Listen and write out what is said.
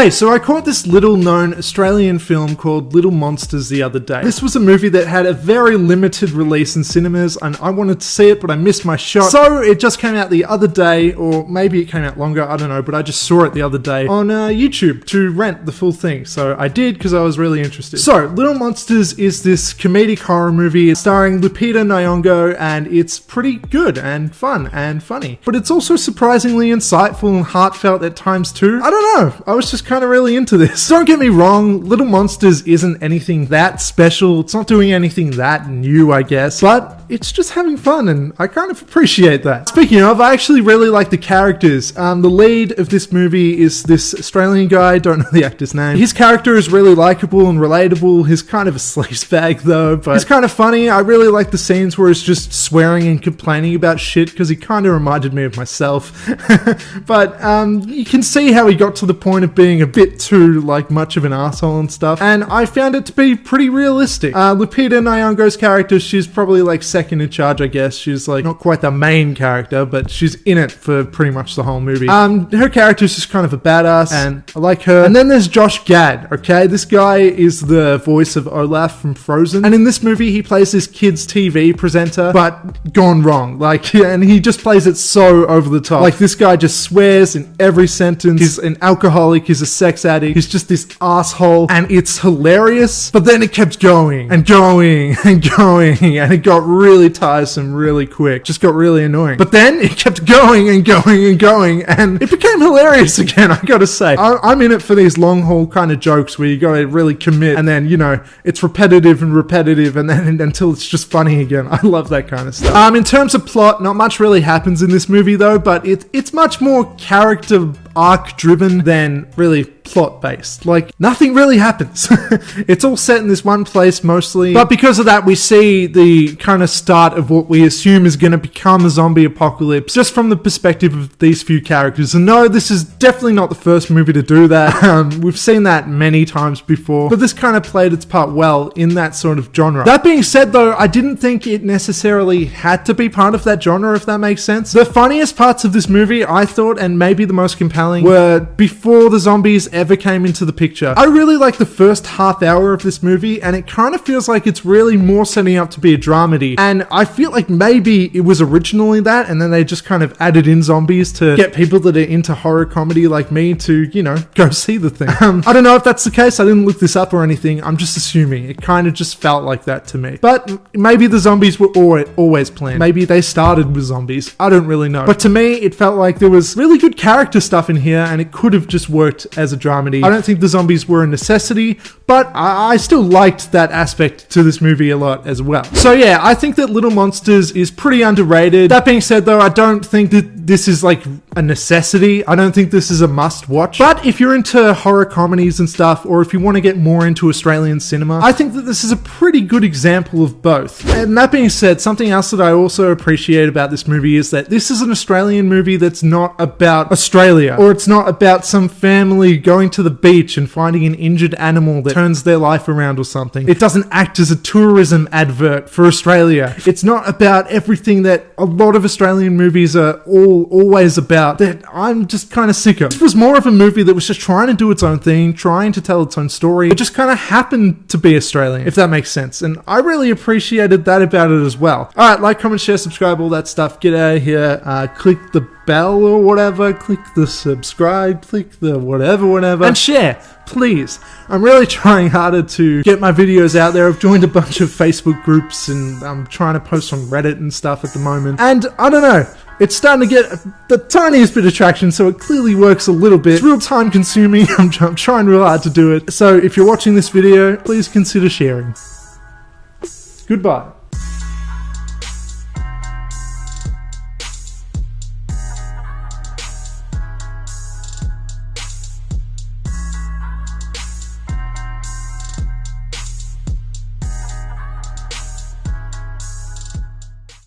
Hey, so I caught this little known Australian film called Little Monsters the other day. This was a movie that had a very limited release in cinemas, and I wanted to see it, but I missed my shot. So it just came out the other day, or maybe it came out longer, I don't know, but I just saw it the other day on YouTube to rent the full thing. So I did, because I was really interested. So, Little Monsters is this comedic horror movie starring Lupita Nyong'o, and it's pretty good and fun and funny. But it's also surprisingly insightful and heartfelt at times too. I don't know, I was just kind of really into this. Don't get me wrong, Little Monsters isn't anything that special, it's not doing anything that new, I guess, but it's just having fun, and I kind of appreciate that. Speaking of, I actually really like the characters. The lead of this movie is this Australian guy, don't know the actor's name. His character is really likable and relatable. He's kind of a sleazebag though, but it's kind of funny. I really like the scenes where he's just swearing and complaining about shit, because he kind of reminded me of myself. But you can see how he got to the point of being a bit too much of an asshole and stuff, and I found it to be pretty realistic. Lupita Nyong'o's character, she's probably second in charge, I guess. She's not quite the main character, but she's in it for pretty much the whole movie. Her character's just kind of a badass, and I like her. And then there's Josh Gad, okay? This guy is the voice of Olaf from Frozen, and in this movie he plays this kid's TV presenter, but gone wrong. And he just plays it so over the top. This guy just swears in every sentence. He's an alcoholic, he's a sex addict, he's just this asshole, and it's hilarious. But then it kept going and going and going, and it got really tiresome really quick. Just got really annoying. But then it kept going and going and going, and it became hilarious again, I gotta say. I'm in it for these long haul kind of jokes where you gotta really commit, and then, it's repetitive and repetitive, and then until it's just funny again. I love that kind of stuff. In terms of plot, not much really happens in this movie though, but it's much more character arc driven than really plot based. Nothing really happens. It's all set in this one place mostly, but because of that we see the kind of start of what we assume is going to become a zombie apocalypse just from the perspective of these few characters. And no, this is definitely not the first movie to do that. We've seen that many times before, but this kind of played its part well in that sort of genre. That being said though, I didn't think it necessarily had to be part of that genre, if that makes sense. The funniest parts of this movie, I thought, and maybe the most compelling, were before the zombies ever came into the picture. I really like the first half hour of this movie, and it kind of feels like it's really more setting up to be a dramedy, and I feel like maybe it was originally that, and then they just kind of added in zombies to get people that are into horror comedy like me to, go see the thing. I don't know if that's the case, I didn't look this up or anything, I'm just assuming. It kind of just felt like that to me. But maybe the zombies were always planned. Maybe they started with zombies. I don't really know. But to me, it felt like there was really good character stuff in here, and it could have just worked as a dramedy. I don't think the zombies were a necessity, but I still liked that aspect to this movie a lot as well. So yeah, I think that Little Monsters is pretty underrated. That being said though, I don't think that this is a necessity. I don't think this is a must watch. But if you're into horror comedies and stuff, or if you want to get more into Australian cinema, I think that this is a pretty good example of both. And that being said, something else that I also appreciate about this movie is that this is an Australian movie that's not about Australia, or it's not about some family going to the beach and finding an injured animal that turns their life around or something. It doesn't act as a tourism advert for Australia. It's not about everything that a lot of Australian movies are always about, that I'm just kind of sick of. This was more of a movie that was just trying to do its own thing, trying to tell its own story. It just kind of happened to be Australian, if that makes sense. And I really appreciated that about it as well. Alright, like, comment, share, subscribe, all that stuff. Get out of here. Click the bell or whatever, click the subscribe, click the whatever, and share, please. I'm really trying harder to get my videos out there. I've joined a bunch of Facebook groups, and I'm trying to post on Reddit and stuff at the moment, and I don't know, it's starting to get the tiniest bit of traction, so it clearly works a little bit. It's real time consuming. I'm trying real hard to do it, so if you're watching this video, please consider sharing. Goodbye.